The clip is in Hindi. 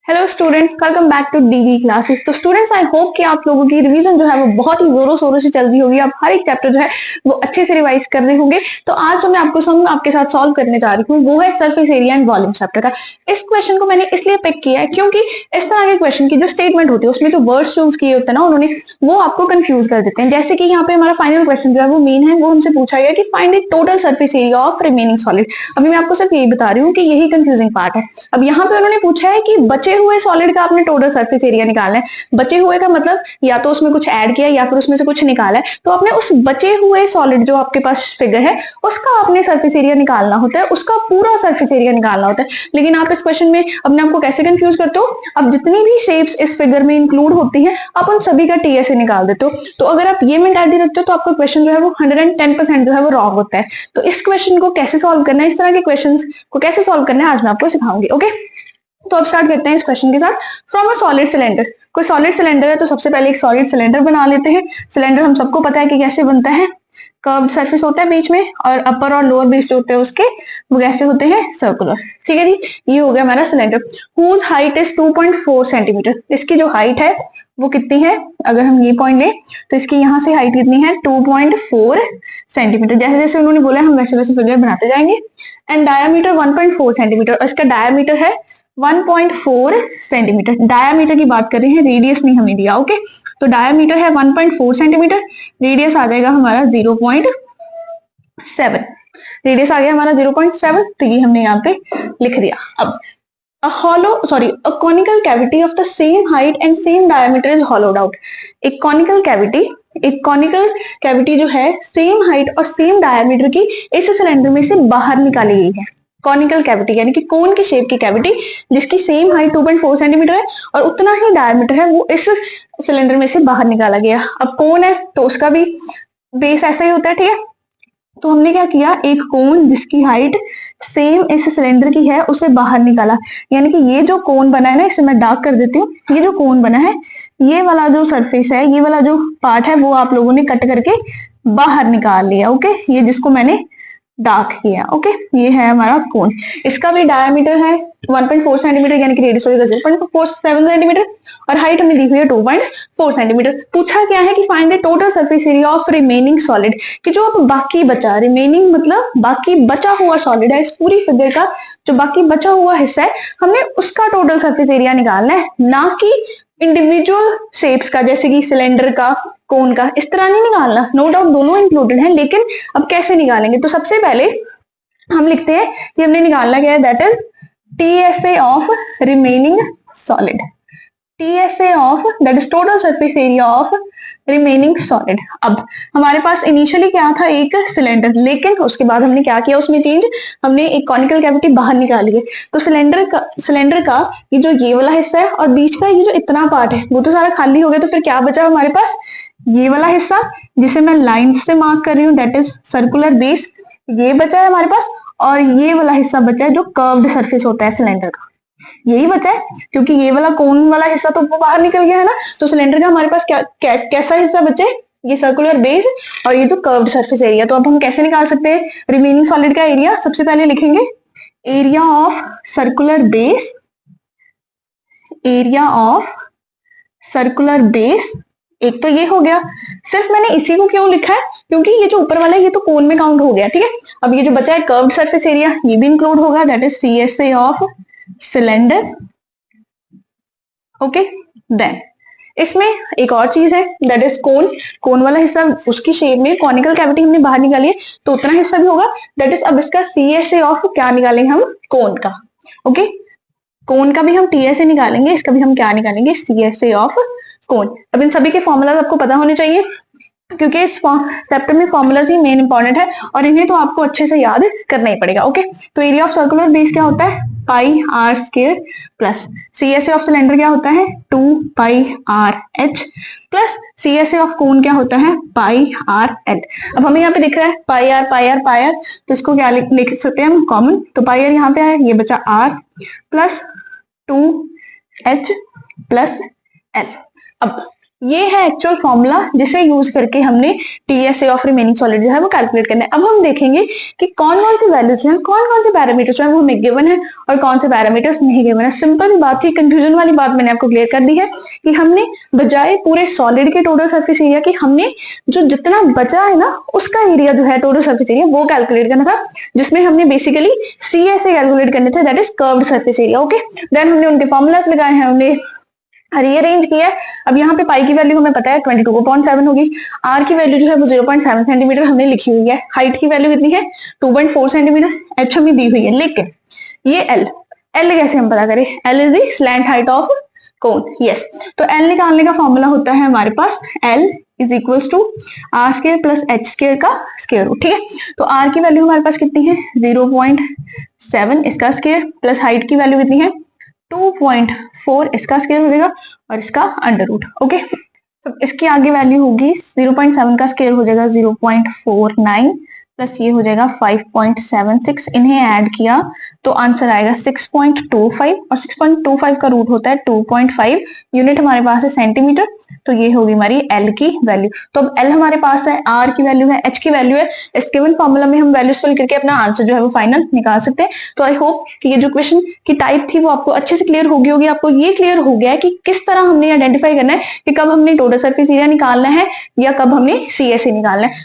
Hello students, welcome back to DV classes. तो स्टूडेंट्स, आई होप कि आप लोगों की रिवीजन जो है वो बहुत ही जोरों शोरों से चल रही होगी। आप हर एक चैप्टर जो है वो अच्छे से रिवाइज कर रहे होंगे। तो आज जो मैं आपके साथ सॉल्व करने जा रही हूँ वो है surface area and volume chapter का। इस क्वेश्चन को मैंने इसलिए पिक किया है क्योंकि इस तरह के क्वेश्चन की जो स्टेटमेंट होती है उसमें जो वर्ड्स यूज किए होते हैं ना उन्होंने, वो आपको कंफ्यूज कर देते हैं। जैसे कि यहाँ पे हमारा फाइनल क्वेश्चन जो है वो मेन है, वो हमसे पूछा गया कि find the total surface area of remaining solid. अभी मैं आपको सिर्फ यही बता रही हूँ कि यही कंफ्यूजिंग पार्ट है। अब यहाँ पे उन्होंने पूछा है कि बचे हुए सॉलिड का आपने टोटल सरफेस एरिया निकालना है। बचे हुए का मतलब या तो उसमें कुछ ऐड किया या फिर उसमें से कुछ निकाला है। तो आपने उस बचे हुए सॉलिड जो आपके पास फिगर है उसका आपने सरफेस एरिया निकालना होता है, उसका पूरा सरफेस एरिया निकालना होता है। लेकिन आप इस क्वेश्चन में अपने आपको कैसे कंफ्यूज करते हो, अब जितनी भी शेप्स इस फिगर में इंक्लूड होती हैं आप उन सभी का टीएसए निकाल देते हो। तो अगर आप ये मेंटालिटी रखते हो तो आपका क्वेश्चन जो है वो 110% जो है वो रॉन्ग होता है। तो इस क्वेश्चन को कैसे सॉल्व करना है, इस तरह के क्वेश्चन को कैसे सॉल्व करना है आज मैं आपको सिखाऊंगी। ओके, तो अब स्टार्ट करते हैं इस क्वेश्चन के साथ। फ्रॉम अ सॉलिड सिलेंडर, कोई सॉलिड सिलेंडर है तो सबसे पहले एक सॉलिड सिलेंडर बना लेते हैं। सिलेंडर हम सबको पता है कि कैसे बनता है, कर्व्ड सरफेस होता है बीच में और अपर और लोअर बेस जो होते हैं उसके वो कैसे होते हैं, सर्कुलर। ठीक है जी, ये हो गया हमारा cylinder. Whose height is 2.4 centimetre. इसकी जो हाइट है वो कितनी है, अगर हम ये पॉइंट लें तो इसकी यहाँ से हाइट कितनी है, 2.4 सेंटीमीटर। जैसे जैसे उन्होंने बोला हम वैसे वैसे फिगर बनाते जाएंगे। एंड डायामीटर 1.4 सेंटीमीटर, और इसका डायामीटर है 1.4 सेंटीमीटर। डायामीटर की बात कर रहे हैं, रेडियस नहीं हमें दिया। ओके, तो डायामीटर है 1.4 सेंटीमीटर, रेडियस आ जाएगा हमारा 0.7। रेडियस आ गया हमारा 0.7, तो ये हमने यहाँ पे लिख दिया। अब a conical cavity of the same height and same diameter is hollowed out। एक conical cavity जो है सेम हाइट और सेम डायमीटर की इस सिलेंडर में से बाहर निकाली गई है। कॉनिकल कैविटी यानी कि कोन की शेप की कैविटी जिसकी सेम हाइट 2.4 सेंटीमीटर है और उतना ही डायमीटर है, वो इस सिलेंडर में से बाहर निकाला गया। अब कोन है तो उसका भी बेस ऐसा ही होता है, ठीक है। तो हमने क्या किया, एक कोन जिसकी हाइट सेम इस सिलेंडर की है उसे बाहर निकाला। यानी कि ये जो कोन बना है ना, इसे मैं डार्क कर देती हूँ। ये जो कोन बना है, ये वाला जो सरफेस है, ये वाला जो पार्ट है वो आप लोगों ने कट करके बाहर निकाल लिया। ओके, ये जिसको मैंने डार्क किया। ओके, ये है हमारा कोन। इसका भी डायमीटर है 1.4 सेंटीमीटर, यानी कि रेडियस होगा 0.47 सेंटीमीटर और हाइट हमें दी हुई है 2.4 सेंटीमीटर। पूछा क्या है कि find the total surface area of remaining solid, कि जो अब बाकी बचा, रिमेनिंग मतलब बाकी बचा हुआ सॉलिड है, इस पूरी फिगर का जो बाकी बचा हुआ हिस्सा है हमने उसका टोटल सरफेस एरिया निकालना है, ना कि इंडिविजुअल शेप्स का, जैसे कि सिलेंडर का, कोन का, इस तरह नहीं निकालना। नो डाउट दोनों इंक्लूडेड है, लेकिन अब कैसे निकालेंगे। तो सबसे पहले हम लिखते हैं कि हमने निकालना क्या है, that is TSA of remaining solid. TSA of that is total surface area of remaining solid. अब हमारे पास इनिशियली क्या था, एक सिलेंडर, लेकिन उसके बाद हमने क्या किया उसमें चेंज, हमने एक कॉनिकल कैविटी बाहर निकाली है। तो सिलेंडर का ये जो ये वाला हिस्सा है और बीच का ये जो इतना पार्ट है वो तो सारा खाली हो गया। तो फिर क्या बचा हमारे पास, ये वाला हिस्सा जिसे मैं लाइन से मार्क कर रही हूँ, दैट इज सर्कुलर बेस, ये बचा है हमारे पास। और ये वाला हिस्सा बचा है जो कर्व्ड सरफेस होता है सिलेंडर का, यही बचा है, क्योंकि ये वाला कोन वाला हिस्सा तो वो बाहर निकल गया है ना। तो सिलेंडर का हमारे पास कैसा हिस्सा बचे, ये सर्कुलर बेस और ये जो कर्व्ड सरफेस एरिया। तो अब हम कैसे निकाल सकते हैं रिमेनिंग सॉलिड का एरिया। सबसे पहले लिखेंगे area of circular base, area of circular base. एक तो ये हो गया। सिर्फ मैंने इसी को क्यों लिखा है, क्योंकि ये जो ऊपर वाला है ये तो कोन में काउंट हो गया, ठीक है। अब ये जो बचा है कर्व्ड सरफेस एरिया, ये भी इंक्लूड होगा, that is CSA of cylinder. Okay, then इसमें एक और चीज है, दैट इज कोन। कोन वाला हिस्सा उसकी शेप में कॉनिकल कैविटी हमने बाहर निकाली है तो उतना हिस्सा भी होगा, दैट इज अब इसका सीएसए ऑफ क्या निकालेंगे हम, कोन का। ओके, कोन का भी हम टीएसए निकालेंगे, इसका भी हम क्या निकालेंगे, सीएसए ऑफ कोन। अब इन सभी के फॉर्मूलाज आपको पता होने चाहिए, क्योंकि इस चैप्टर में फॉर्मूलाज ही मेन इंपॉर्टेंट है और इन्हें तो आपको अच्छे से याद करना ही पड़ेगा। ओके, तो एरिया ऑफ सर्कुलर बेस क्या होता है, pi r square plus CSA of cylinder क्या होता है, 2 pi r h plus CSA of cone क्या होता है, पाई आर एल। अब हमें यहाँ पे दिख रहा है pi r pi r pi r, तो इसको क्या लिख सकते हैं हम, कॉमन। तो पाई आर यहाँ पे आया, ये बचा r plus 2 h plus l. अब ये है एक्चुअल फॉर्मूला जिसे यूज करके हमने टीएसए ऑफ रिमेनिंग सॉलिड जो है वो कैलकुलेट करना है। अब हम देखेंगे कि कौन कौन से वैल्यूज हैं, कौन कौन से पैरामीटर्स हैं वो हमें गिवन है और कौन से पैरामीटर्स नहीं गिवन है। सिंपल सी बात थी, कंफ्यूजन वाली बात मैंने आपको क्लियर कर दी है कि हमने बजाय पूरे सॉलिड के टोटल सरफेस एरिया की हमने जो जितना बचा है ना उसका एरिया जो है टोटल सरफेस एरिया वो कैलकुलेट करना था, जिसमें हमने बेसिकली सीएसए कैलकुलेट करने थे, that is curved surface area. Okay, then हमने उनके फॉर्मूलाज लगाए हैं, हमने रीअरेंज किया है। अब यहाँ पे पाई की वैल्यू हमें पता है 22.7 होगी, आर की वैल्यू जो है वो 0.7 सेंटीमीटर हमने लिखी हुई है, हाइट की वैल्यू कितनी है 2.4 सेंटीमीटर, एच हमें दी हुई है। लेकिन ये एल कैसे हम पता करें, L is the slant height of cone. Yes, तो एल निकालने का फॉर्मूला होता है हमारे पास L is equals to r square plus h square का स्क्वायर रूट। ठीक है, तो आर की वैल्यू हमारे पास कितनी है 0.7 इसका स्क्वायर, प्लस हाइट की वैल्यू कितनी है 2.4 इसका स्क्वायर हो जाएगा और इसका अंडर रूट। ओके, तो इसकी आगे वैल्यू होगी 0.7 का स्क्वायर हो जाएगा 0.49 प्लस ये हो जाएगा 5.76, इन्हें ऐड किया तो आंसर आएगा 6.25 और 6.25 का रूट होता है 2.5, यूनिट हमारे पास है सेंटीमीटर, तो ये होगी हमारी एल की वैल्यू। तो अब एल हमारे पास है, आर की वैल्यू है, एच की वैल्यू है, इस गिवन फॉर्मूला में हम वैल्यूज फिल करके अपना आंसर जो है वो फाइनल निकाल सकते हैं। तो आई होप कि ये जो क्वेश्चन की टाइप थी वो आपको अच्छे से क्लियर होगी, आपको ये क्लियर हो गया है कि किस तरह हमने आइडेंटिफाई करना है कि कब हमने टोटल सरफेस एरिया निकालना है या कब हमने सीएसए निकालना है।